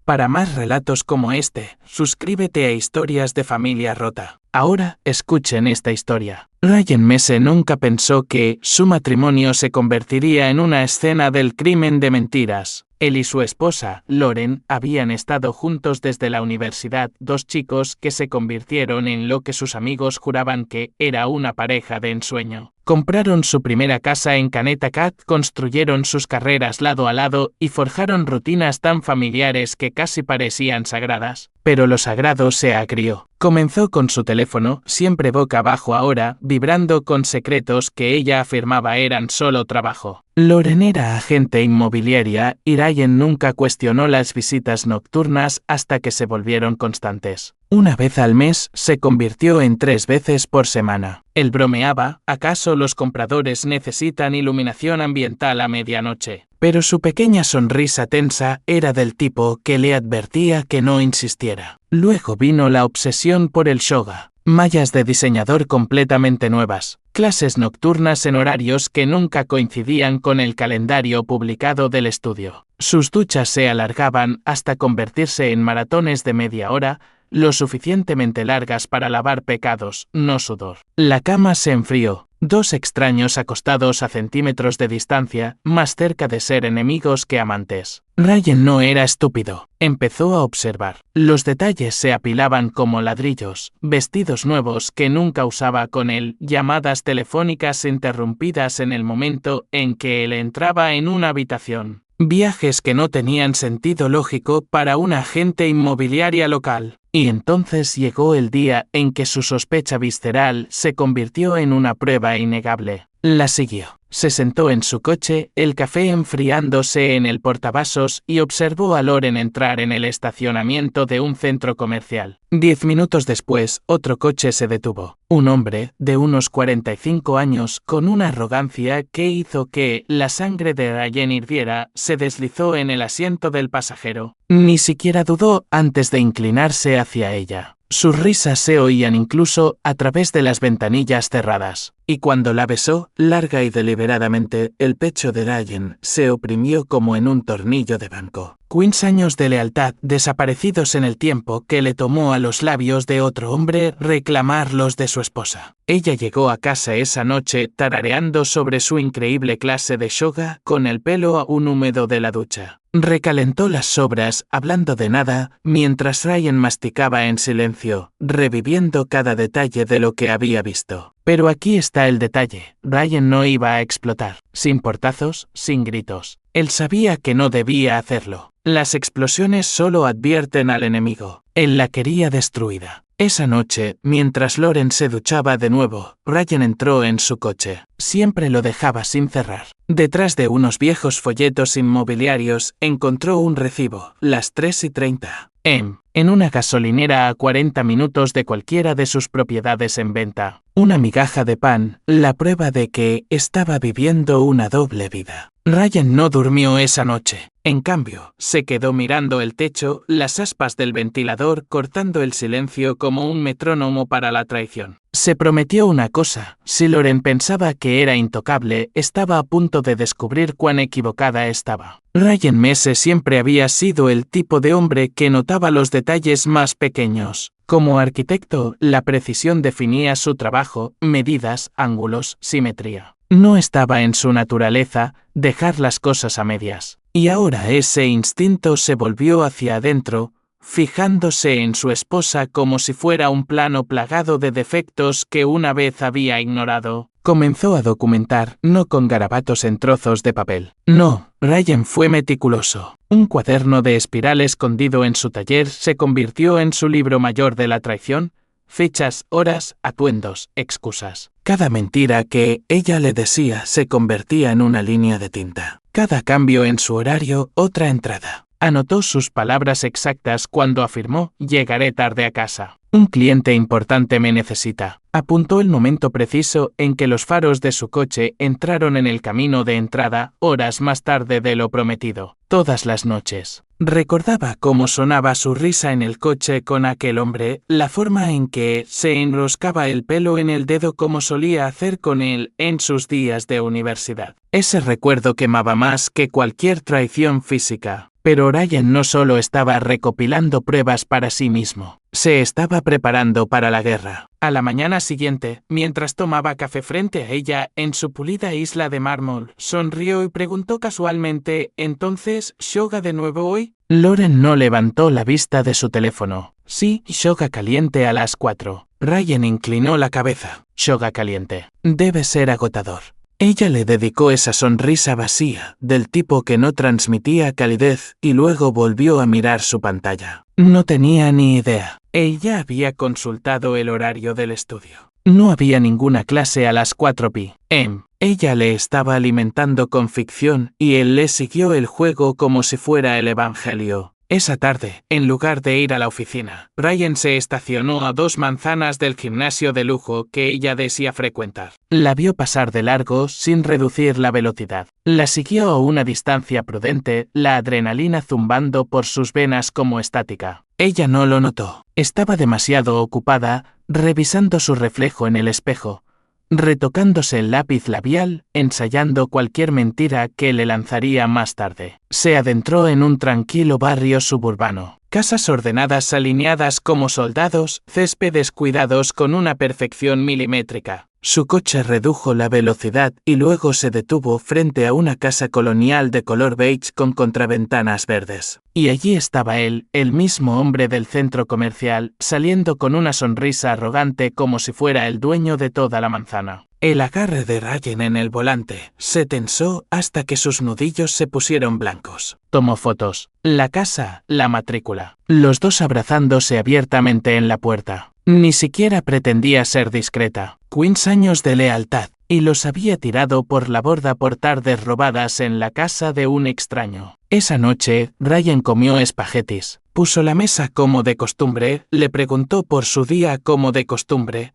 Para más relatos como este, suscríbete a Historias de Familia Rota. Ahora, escuchen esta historia. Ryan Mese nunca pensó que su matrimonio se convertiría en una escena del crimen de mentiras. Él y su esposa, Lauren, habían estado juntos desde la universidad, dos chicos que se convirtieron en lo que sus amigos juraban que era una pareja de ensueño. Compraron su primera casa en Connecticut, construyeron sus carreras lado a lado y forjaron rutinas tan familiares que casi parecían sagradas. Pero lo sagrado se agrió. Comenzó con su teléfono, siempre boca abajo ahora, vibrando con secretos que ella afirmaba eran solo trabajo. Lauren era agente inmobiliaria y Ryan nunca cuestionó las visitas nocturnas hasta que se volvieron constantes. Una vez al mes se convirtió en 3 veces por semana. Él bromeaba, ¿acaso los compradores necesitan iluminación ambiental a medianoche? Pero su pequeña sonrisa tensa era del tipo que le advertía que no insistiera. Luego vino la obsesión por el yoga. Mallas de diseñador completamente nuevas, clases nocturnas en horarios que nunca coincidían con el calendario publicado del estudio. Sus duchas se alargaban hasta convertirse en maratones de media hora, lo suficientemente largas para lavar pecados, no sudor. La cama se enfrió. 2 extraños acostados a centímetros de distancia, más cerca de ser enemigos que amantes. Ryan no era estúpido. Empezó a observar. Los detalles se apilaban como ladrillos, vestidos nuevos que nunca usaba con él, llamadas telefónicas interrumpidas en el momento en que él entraba en una habitación. Viajes que no tenían sentido lógico para una agente inmobiliaria local. Y entonces llegó el día en que su sospecha visceral se convirtió en una prueba innegable. La siguió. Se sentó en su coche, el café enfriándose en el portavasos y observó a Lauren entrar en el estacionamiento de un centro comercial. 10 minutos después, otro coche se detuvo. Un hombre, de unos 45 años, con una arrogancia que hizo que la sangre de Ryan hirviera, se deslizó en el asiento del pasajero. Ni siquiera dudó antes de inclinarse hacia ella. Sus risas se oían incluso a través de las ventanillas cerradas. Y cuando la besó, larga y deliberadamente, el pecho de Ryan se oprimió como en un tornillo de banco. 15 años de lealtad desaparecidos en el tiempo que le tomó a los labios de otro hombre reclamar los de su esposa. Ella llegó a casa esa noche tarareando sobre su increíble clase de yoga con el pelo aún húmedo de la ducha. Recalentó las sobras, hablando de nada, mientras Ryan masticaba en silencio, reviviendo cada detalle de lo que había visto. Pero aquí está el detalle. Ryan no iba a explotar, sin portazos, sin gritos. Él sabía que no debía hacerlo. Las explosiones solo advierten al enemigo. Él la quería destruida. Esa noche, mientras Lauren se duchaba de nuevo, Ryan entró en su coche. Siempre lo dejaba sin cerrar. Detrás de unos viejos folletos inmobiliarios, encontró un recibo, las 3:30 en una gasolinera a 40 minutos de cualquiera de sus propiedades en venta. Una migaja de pan, la prueba de que estaba viviendo una doble vida. Ryan no durmió esa noche. En cambio, se quedó mirando el techo, las aspas del ventilador cortando el silencio como un metrónomo para la traición. Se prometió una cosa. Si Lauren pensaba que era intocable, estaba a punto de descubrir cuán equivocada estaba. Ryan Mese siempre había sido el tipo de hombre que notaba los detalles más pequeños. Como arquitecto, la precisión definía su trabajo, medidas, ángulos, simetría. No estaba en su naturaleza dejar las cosas a medias. Y ahora ese instinto se volvió hacia adentro, fijándose en su esposa como si fuera un plano plagado de defectos que una vez había ignorado. Comenzó a documentar, no con garabatos en trozos de papel. No, Ryan fue meticuloso. Un cuaderno de espiral escondido en su taller se convirtió en su libro mayor de la traición. Fechas, horas, atuendos, excusas. Cada mentira que ella le decía se convertía en una línea de tinta. Cada cambio en su horario, otra entrada. Anotó sus palabras exactas cuando afirmó, llegaré tarde a casa. Un cliente importante me necesita. Apuntó el momento preciso en que los faros de su coche entraron en el camino de entrada, horas más tarde de lo prometido. Todas las noches. Recordaba cómo sonaba su risa en el coche con aquel hombre, la forma en que se enroscaba el pelo en el dedo como solía hacer con él en sus días de universidad. Ese recuerdo quemaba más que cualquier traición física. Pero Ryan no solo estaba recopilando pruebas para sí mismo, se estaba preparando para la guerra. A la mañana siguiente, mientras tomaba café frente a ella en su pulida isla de mármol, sonrió y preguntó casualmente: ¿entonces, Shoga de nuevo hoy? Loren no levantó la vista de su teléfono. Sí, Shoga caliente a las 4. Ryan inclinó la cabeza. Shoga caliente. Debe ser agotador. Ella le dedicó esa sonrisa vacía, del tipo que no transmitía calidez, y luego volvió a mirar su pantalla. No tenía ni idea. Ella había consultado el horario del estudio. No había ninguna clase a las 4 p.m. Ella le estaba alimentando con ficción y él le siguió el juego como si fuera el evangelio. Esa tarde, en lugar de ir a la oficina, Ryan se estacionó a 2 manzanas del gimnasio de lujo que ella desea frecuentar. La vio pasar de largo sin reducir la velocidad. La siguió a una distancia prudente, la adrenalina zumbando por sus venas como estática. Ella no lo notó. Estaba demasiado ocupada, revisando su reflejo en el espejo, retocándose el lápiz labial, ensayando cualquier mentira que le lanzaría más tarde. Se adentró en un tranquilo barrio suburbano. Casas ordenadas alineadas como soldados, céspedes cuidados con una perfección milimétrica. Su coche redujo la velocidad y luego se detuvo frente a una casa colonial de color beige con contraventanas verdes. Y allí estaba él, el mismo hombre del centro comercial, saliendo con una sonrisa arrogante como si fuera el dueño de toda la manzana. El agarre de Ryan en el volante se tensó hasta que sus nudillos se pusieron blancos. Tomó fotos. La casa, la matrícula. Los dos abrazándose abiertamente en la puerta. Ni siquiera pretendía ser discreta. 15 años de lealtad, y los había tirado por la borda por tardes robadas en la casa de un extraño. Esa noche, Ryan comió espaguetis. Puso la mesa como de costumbre, le preguntó por su día como de costumbre.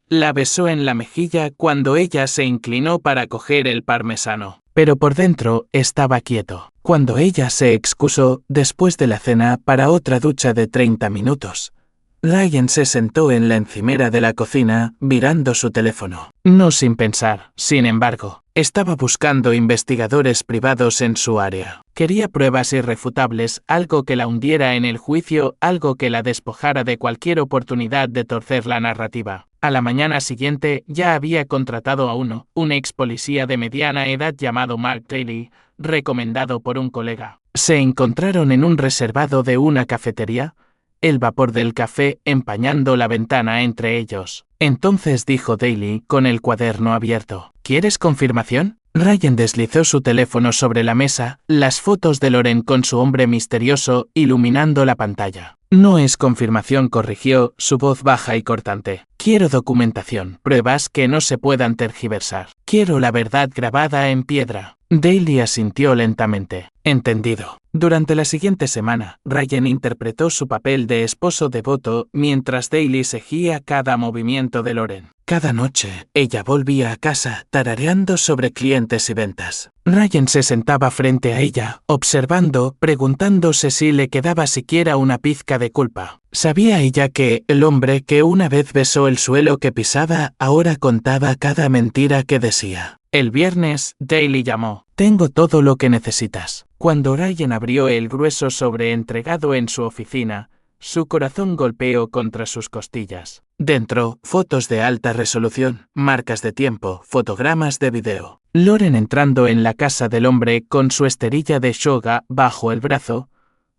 La besó en la mejilla cuando ella se inclinó para coger el parmesano. Pero por dentro estaba quieto. Cuando ella se excusó después de la cena para otra ducha de 30 minutos. Ryan se sentó en la encimera de la cocina, mirando su teléfono. No sin pensar, sin embargo, estaba buscando investigadores privados en su área. Quería pruebas irrefutables, algo que la hundiera en el juicio, algo que la despojara de cualquier oportunidad de torcer la narrativa. A la mañana siguiente ya había contratado a un ex policía de mediana edad llamado Mark Daly, recomendado por un colega. Se encontraron en un reservado de una cafetería, el vapor del café empañando la ventana entre ellos. Entonces dijo Daly con el cuaderno abierto: ¿Quieres confirmación? Ryan deslizó su teléfono sobre la mesa, las fotos de Loren con su hombre misterioso iluminando la pantalla. No es confirmación, corrigió, su voz baja y cortante. Quiero documentación, pruebas que no se puedan tergiversar. Quiero la verdad grabada en piedra. Daly asintió lentamente. Entendido. Durante la siguiente semana, Ryan interpretó su papel de esposo devoto mientras Daly seguía cada movimiento de Loren. Cada noche, ella volvía a casa tarareando sobre clientes y ventas. Ryan se sentaba frente a ella, observando, preguntándose si le quedaba siquiera una pizca de culpa. ¿Sabía ella que el hombre que una vez besó el suelo que pisaba ahora contaba cada mentira que decía? El viernes, Daly llamó. Tengo todo lo que necesitas. Cuando Ryan abrió el grueso sobre entregado en su oficina, su corazón golpeó contra sus costillas. Dentro, fotos de alta resolución, marcas de tiempo, fotogramas de video. Loren entrando en la casa del hombre con su esterilla de Shoga bajo el brazo,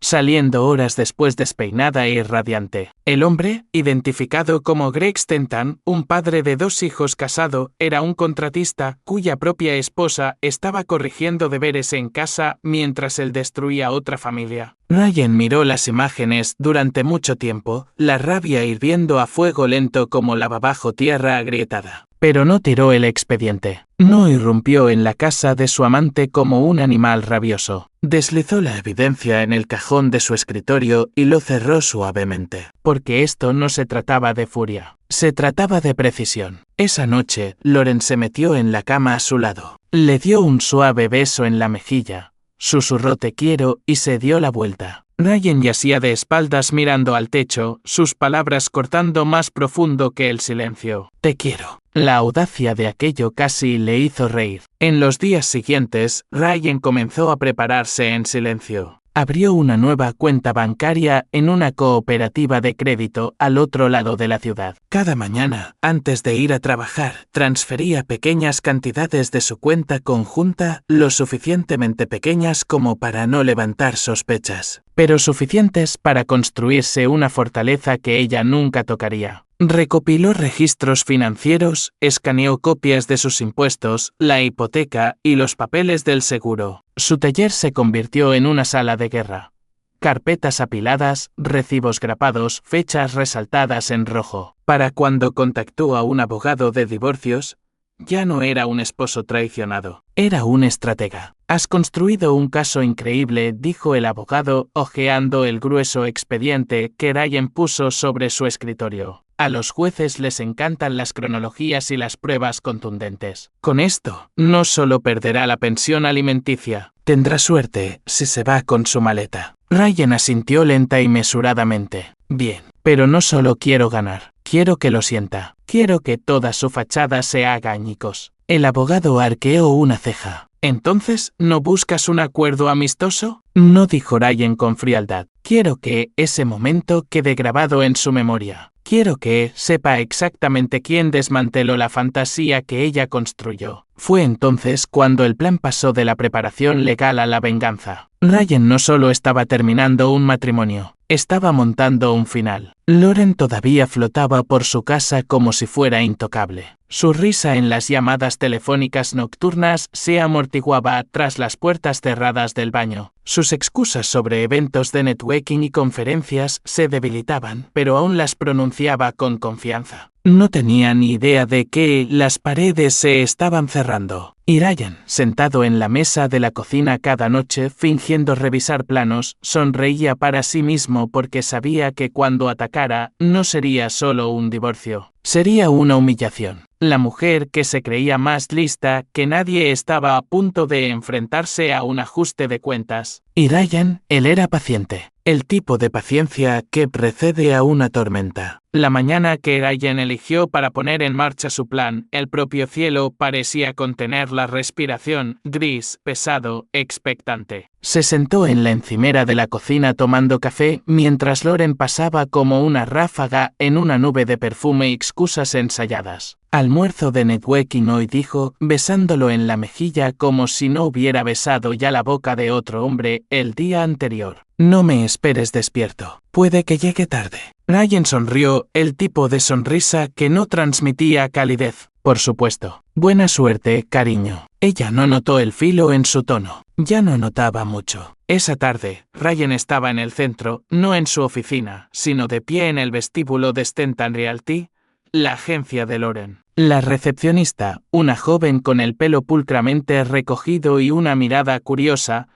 saliendo horas después despeinada e irradiante. El hombre, identificado como Greg Stenton, un padre de 2 hijos casado, era un contratista cuya propia esposa estaba corrigiendo deberes en casa mientras él destruía otra familia. Ryan miró las imágenes durante mucho tiempo, la rabia hirviendo a fuego lento como lava bajo tierra agrietada. Pero no tiró el expediente. No irrumpió en la casa de su amante como un animal rabioso. Deslizó la evidencia en el cajón de su escritorio y lo cerró suavemente. Porque esto no se trataba de furia. Se trataba de precisión. Esa noche, Loren se metió en la cama a su lado. Le dio un suave beso en la mejilla. Susurró te quiero y se dio la vuelta. Ryan yacía de espaldas mirando al techo, sus palabras cortando más profundo que el silencio. Te quiero. La audacia de aquello casi le hizo reír. En los días siguientes, Ryan comenzó a prepararse en silencio. Abrió una nueva cuenta bancaria en una cooperativa de crédito al otro lado de la ciudad. Cada mañana, antes de ir a trabajar, transfería pequeñas cantidades de su cuenta conjunta, lo suficientemente pequeñas como para no levantar sospechas, pero suficientes para construirse una fortaleza que ella nunca tocaría. Recopiló registros financieros, escaneó copias de sus impuestos, la hipoteca y los papeles del seguro. Su taller se convirtió en una sala de guerra. Carpetas apiladas, recibos grapados, fechas resaltadas en rojo. Para cuando contactó a un abogado de divorcios, ya no era un esposo traicionado, era un estratega. «Has construido un caso increíble», dijo el abogado, hojeando el grueso expediente que Ryan puso sobre su escritorio. A los jueces les encantan las cronologías y las pruebas contundentes. Con esto, no solo perderá la pensión alimenticia, tendrá suerte si se va con su maleta. Ryan asintió lenta y mesuradamente. Bien, pero no solo quiero ganar, quiero que lo sienta. Quiero que toda su fachada se haga añicos. El abogado arqueó una ceja. ¿Entonces, no buscas un acuerdo amistoso? No, dijo Ryan con frialdad. Quiero que ese momento quede grabado en su memoria. Quiero que sepa exactamente quién desmanteló la fantasía que ella construyó. Fue entonces cuando el plan pasó de la preparación legal a la venganza. Ryan no solo estaba terminando un matrimonio, estaba montando un final. Lauren todavía flotaba por su casa como si fuera intocable. Su risa en las llamadas telefónicas nocturnas se amortiguaba tras las puertas cerradas del baño. Sus excusas sobre eventos de networking y conferencias se debilitaban, pero aún las pronunciaba con confianza. No tenía ni idea de que las paredes se estaban cerrando. Y Ryan, sentado en la mesa de la cocina cada noche fingiendo revisar planos, sonreía para sí mismo porque sabía que cuando atacara no sería solo un divorcio, sería una humillación. La mujer que se creía más lista que nadie estaba a punto de enfrentarse a un ajuste de cuentas. Y Ryan, él era paciente. El tipo de paciencia que precede a una tormenta. La mañana que Ryan eligió para poner en marcha su plan, el propio cielo parecía contener la respiración, gris, pesado, expectante. Se sentó en la encimera de la cocina tomando café mientras Lauren pasaba como una ráfaga en una nube de perfume y excusas ensayadas. Almuerzo de networking hoy, dijo, besándolo en la mejilla como si no hubiera besado ya la boca de otro hombre el día anterior. No me esperes despierto. Puede que llegue tarde. Ryan sonrió, el tipo de sonrisa que no transmitía calidez. Por supuesto. Buena suerte, cariño. Ella no notó el filo en su tono. Ya no notaba mucho. Esa tarde, Ryan estaba en el centro, no en su oficina, sino de pie en el vestíbulo de Stenton Realty, la agencia de Lauren. La recepcionista, una joven con el pelo pulcramente recogido y una mirada curiosa,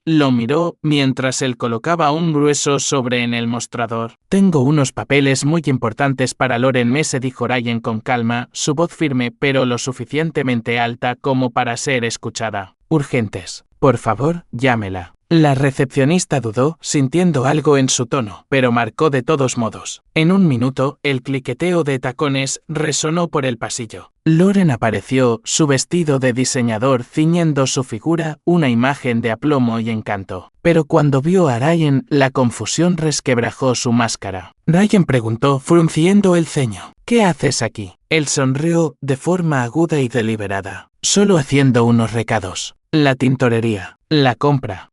lo miró mientras él colocaba un grueso sobre en el mostrador. Tengo unos papeles muy importantes para Lauren Mese, dijo Ryan con calma, su voz firme pero lo suficientemente alta como para ser escuchada. Urgentes. Por favor, llámela. La recepcionista dudó, sintiendo algo en su tono, pero marcó de todos modos. En un minuto, el cliqueteo de tacones resonó por el pasillo. Lauren apareció, su vestido de diseñador ciñendo su figura, una imagen de aplomo y encanto. Pero cuando vio a Ryan, la confusión resquebrajó su máscara. Ryan preguntó, frunciendo el ceño. ¿Qué haces aquí? Él sonrió de forma aguda y deliberada. Solo haciendo unos recados. La tintorería. La compra.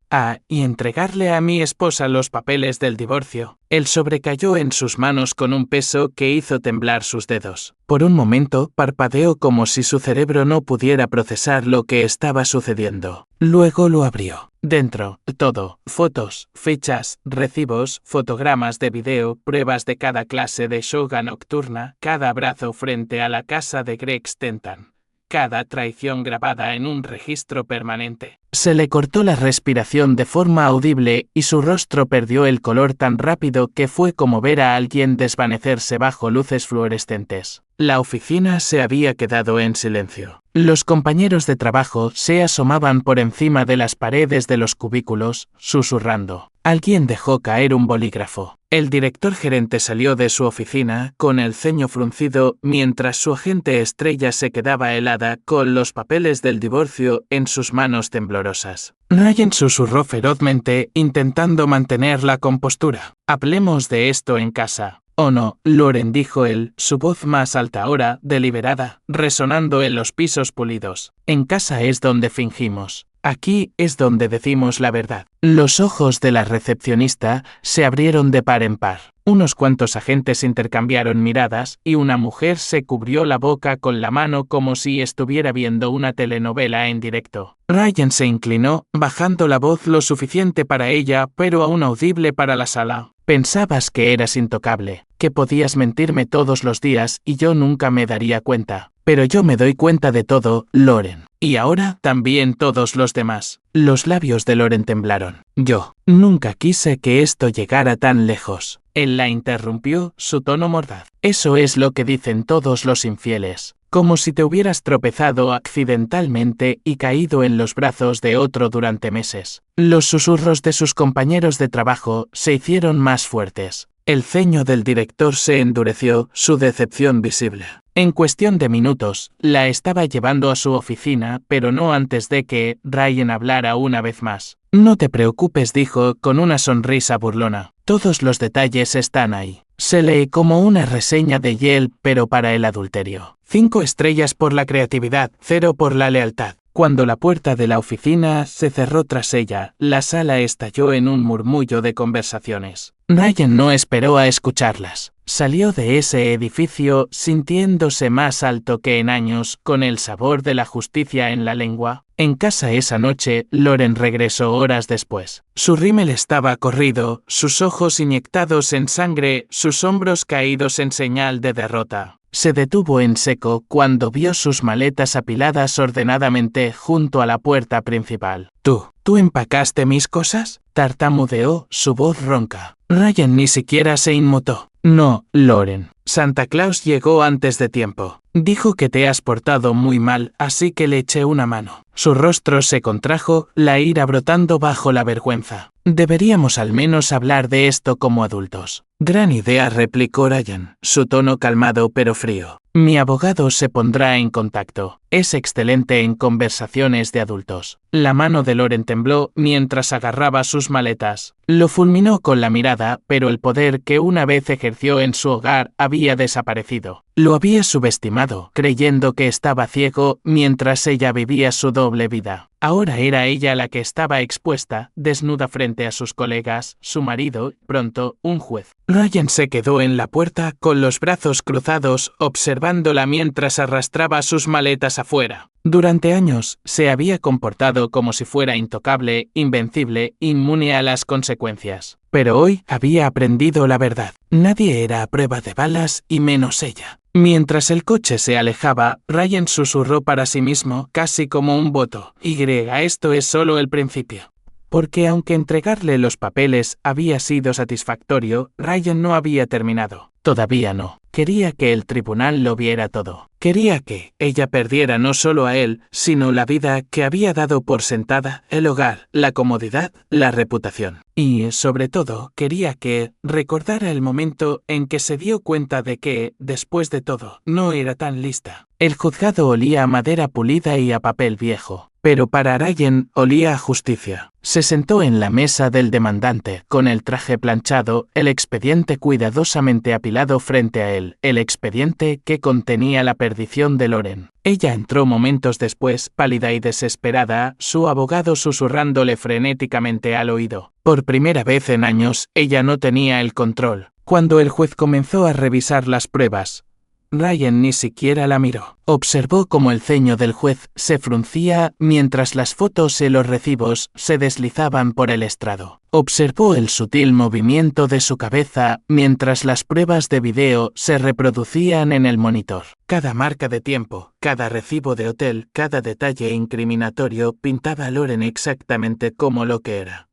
Y entregarle a mi esposa los papeles del divorcio. El sobre cayó en sus manos con un peso que hizo temblar sus dedos. Por un momento parpadeó como si su cerebro no pudiera procesar lo que estaba sucediendo. Luego lo abrió. Dentro, todo, fotos, fechas, recibos, fotogramas de video, pruebas de cada clase de yoga nocturna, cada abrazo frente a la casa de Greg Stenton. Cada traición grabada en un registro permanente. Se le cortó la respiración de forma audible y su rostro perdió el color tan rápido que fue como ver a alguien desvanecerse bajo luces fluorescentes. La oficina se había quedado en silencio. Los compañeros de trabajo se asomaban por encima de las paredes de los cubículos, susurrando. Alguien dejó caer un bolígrafo. El director gerente salió de su oficina con el ceño fruncido mientras su agente estrella se quedaba helada con los papeles del divorcio en sus manos temblorosas. Ryan susurró ferozmente, intentando mantener la compostura. Hablemos de esto en casa. Oh no, Loren, dijo él, su voz más alta ahora, deliberada, resonando en los pisos pulidos. En casa es donde fingimos. Aquí es donde decimos la verdad. Los ojos de la recepcionista se abrieron de par en par. Unos cuantos agentes intercambiaron miradas y una mujer se cubrió la boca con la mano como si estuviera viendo una telenovela en directo. Ryan se inclinó, bajando la voz lo suficiente para ella, pero aún audible para la sala. Pensabas que eras intocable, que podías mentirme todos los días y yo nunca me daría cuenta. Pero yo me doy cuenta de todo, Loren. Y ahora también todos los demás. Los labios de Loren temblaron. Yo nunca quise que esto llegara tan lejos. Él la interrumpió, su tono mordaz. Eso es lo que dicen todos los infieles. Como si te hubieras tropezado accidentalmente y caído en los brazos de otro durante meses. Los susurros de sus compañeros de trabajo se hicieron más fuertes. El ceño del director se endureció, su decepción visible. En cuestión de minutos, la estaba llevando a su oficina, pero no antes de que Ryan hablara una vez más. No te preocupes, dijo con una sonrisa burlona. Todos los detalles están ahí. Se lee como una reseña de Yelp, pero para el adulterio. 5 estrellas por la creatividad, 0 por la lealtad. Cuando la puerta de la oficina se cerró tras ella, la sala estalló en un murmullo de conversaciones. Ryan no esperó a escucharlas. Salió de ese edificio sintiéndose más alto que en años, con el sabor de la justicia en la lengua. En casa esa noche, Loren regresó horas después. Su rímel estaba corrido, sus ojos inyectados en sangre, sus hombros caídos en señal de derrota. Se detuvo en seco cuando vio sus maletas apiladas ordenadamente junto a la puerta principal. ¿Tú empacaste mis cosas?, tartamudeó, su voz ronca. Ryan ni siquiera se inmutó. No, Loren. Santa Claus llegó antes de tiempo. Dijo que te has portado muy mal, así que le eché una mano. Su rostro se contrajo, la ira brotando bajo la vergüenza. Deberíamos al menos hablar de esto como adultos. Gran idea, replicó Ryan, su tono calmado pero frío. Mi abogado se pondrá en contacto. Es excelente en conversaciones de adultos. La mano de Loren tembló mientras agarraba sus maletas. Lo fulminó con la mirada, pero el poder que una vez ejerció en su hogar había desaparecido. Lo había subestimado, creyendo que estaba ciego mientras ella vivía su doble vida. Ahora era ella la que estaba expuesta, desnuda frente a sus colegas, su marido, pronto, un juez. Ryan se quedó en la puerta con los brazos cruzados, observándola mientras arrastraba sus maletas afuera. Durante años, se había comportado como si fuera intocable, invencible, inmune a las consecuencias. Pero hoy había aprendido la verdad. Nadie era a prueba de balas y menos ella. Mientras el coche se alejaba, Ryan susurró para sí mismo, casi como un voto. Esto es solo el principio. Porque aunque entregarle los papeles había sido satisfactorio, Ryan no había terminado. Todavía no. Quería que el tribunal lo viera todo. Quería que ella perdiera no solo a él, sino la vida que había dado por sentada, el hogar, la comodidad, la reputación. Y, sobre todo, quería que recordara el momento en que se dio cuenta de que, después de todo, no era tan lista. El juzgado olía a madera pulida y a papel viejo. Pero para Ryan olía a justicia. Se sentó en la mesa del demandante, con el traje planchado, el expediente cuidadosamente apilado frente a él, el expediente que contenía la perdición de Loren. Ella entró momentos después, pálida y desesperada, su abogado susurrándole frenéticamente al oído. Por primera vez en años, ella no tenía el control. Cuando el juez comenzó a revisar las pruebas, Ryan ni siquiera la miró. Observó cómo el ceño del juez se fruncía mientras las fotos y los recibos se deslizaban por el estrado. Observó el sutil movimiento de su cabeza mientras las pruebas de video se reproducían en el monitor. Cada marca de tiempo, cada recibo de hotel, cada detalle incriminatorio pintaba a Loren exactamente como lo que era.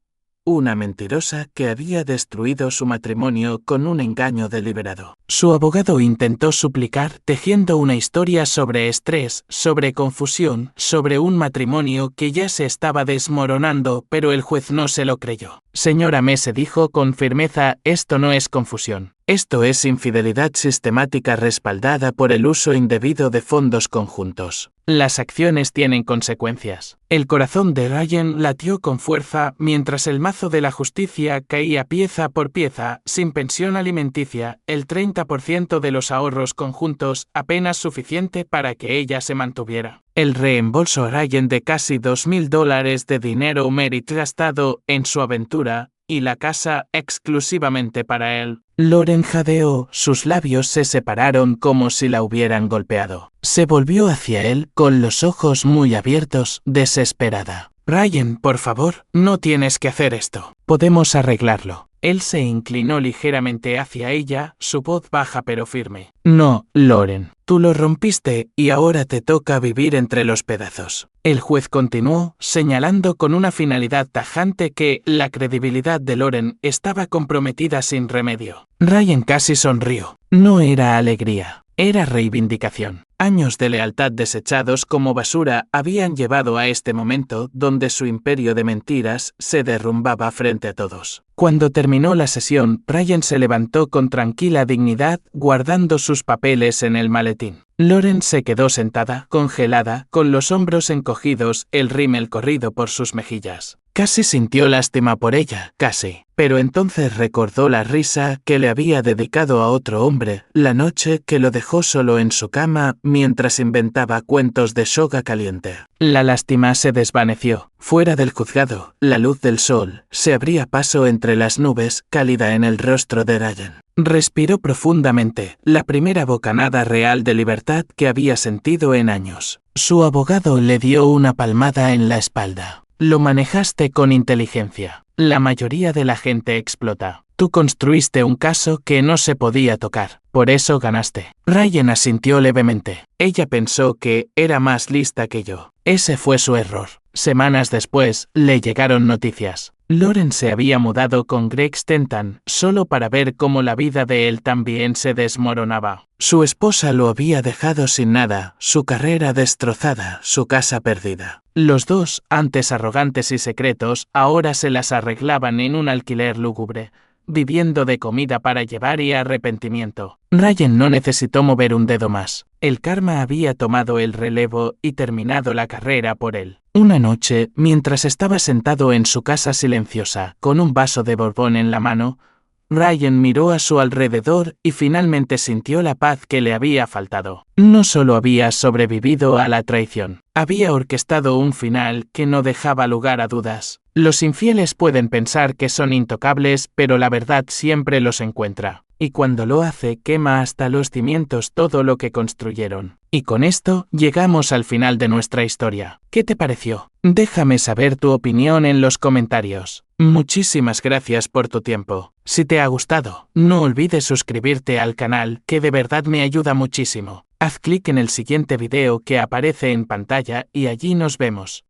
Una mentirosa que había destruido su matrimonio con un engaño deliberado. Su abogado intentó suplicar, tejiendo una historia sobre estrés, sobre confusión, sobre un matrimonio que ya se estaba desmoronando, pero el juez no se lo creyó. Señora Mese dijo con firmeza, esto no es confusión. Esto es infidelidad sistemática respaldada por el uso indebido de fondos conjuntos. Las acciones tienen consecuencias. El corazón de Ryan latió con fuerza mientras el mazo de la justicia caía pieza por pieza, sin pensión alimenticia, el 30% de los ahorros conjuntos, apenas suficiente para que ella se mantuviera. El reembolso a Ryan de casi $2,000 de dinero Merit gastado en su aventura, y la casa exclusivamente para él. Loren jadeó, sus labios se separaron como si la hubieran golpeado. Se volvió hacia él con los ojos muy abiertos, desesperada. Ryan, por favor, no tienes que hacer esto. Podemos arreglarlo. Él se inclinó ligeramente hacia ella, su voz baja pero firme. No, Loren, tú lo rompiste y ahora te toca vivir entre los pedazos. El juez continuó, señalando con una finalidad tajante que la credibilidad de Loren estaba comprometida sin remedio. Ryan casi sonrió. No era alegría, era reivindicación. Años de lealtad desechados como basura habían llevado a este momento donde su imperio de mentiras se derrumbaba frente a todos. Cuando terminó la sesión, Ryan se levantó con tranquila dignidad, guardando sus papeles en el maletín. Loren se quedó sentada, congelada, con los hombros encogidos, el rímel corrido por sus mejillas. Casi sintió lástima por ella, casi. Pero entonces recordó la risa que le había dedicado a otro hombre, la noche que lo dejó solo en su cama mientras inventaba cuentos de soga caliente. La lástima se desvaneció. Fuera del juzgado, la luz del sol se abría paso entre las nubes, cálida en el rostro de Ryan. Respiró profundamente, la primera bocanada real de libertad que había sentido en años. Su abogado le dio una palmada en la espalda. Lo manejaste con inteligencia. La mayoría de la gente explota. Tú construiste un caso que no se podía tocar. Por eso ganaste. Ryan asintió levemente. Ella pensó que era más lista que yo. Ese fue su error. Semanas después, le llegaron noticias. Loren se había mudado con Greg Stenton, solo para ver cómo la vida de él también se desmoronaba. Su esposa lo había dejado sin nada, su carrera destrozada, su casa perdida. Los dos, antes arrogantes y secretos, ahora se las arreglaban en un alquiler lúgubre, viviendo de comida para llevar y arrepentimiento. Ryan no necesitó mover un dedo más. El karma había tomado el relevo y terminado la carrera por él. Una noche, mientras estaba sentado en su casa silenciosa, con un vaso de Borbón en la mano, Ryan miró a su alrededor y finalmente sintió la paz que le había faltado. No solo había sobrevivido a la traición, había orquestado un final que no dejaba lugar a dudas. Los infieles pueden pensar que son intocables, pero la verdad siempre los encuentra. Y cuando lo hace, quema hasta los cimientos todo lo que construyeron. Y con esto, llegamos al final de nuestra historia. ¿Qué te pareció? Déjame saber tu opinión en los comentarios. Muchísimas gracias por tu tiempo. Si te ha gustado, no olvides suscribirte al canal, que de verdad me ayuda muchísimo. Haz clic en el siguiente video que aparece en pantalla y allí nos vemos.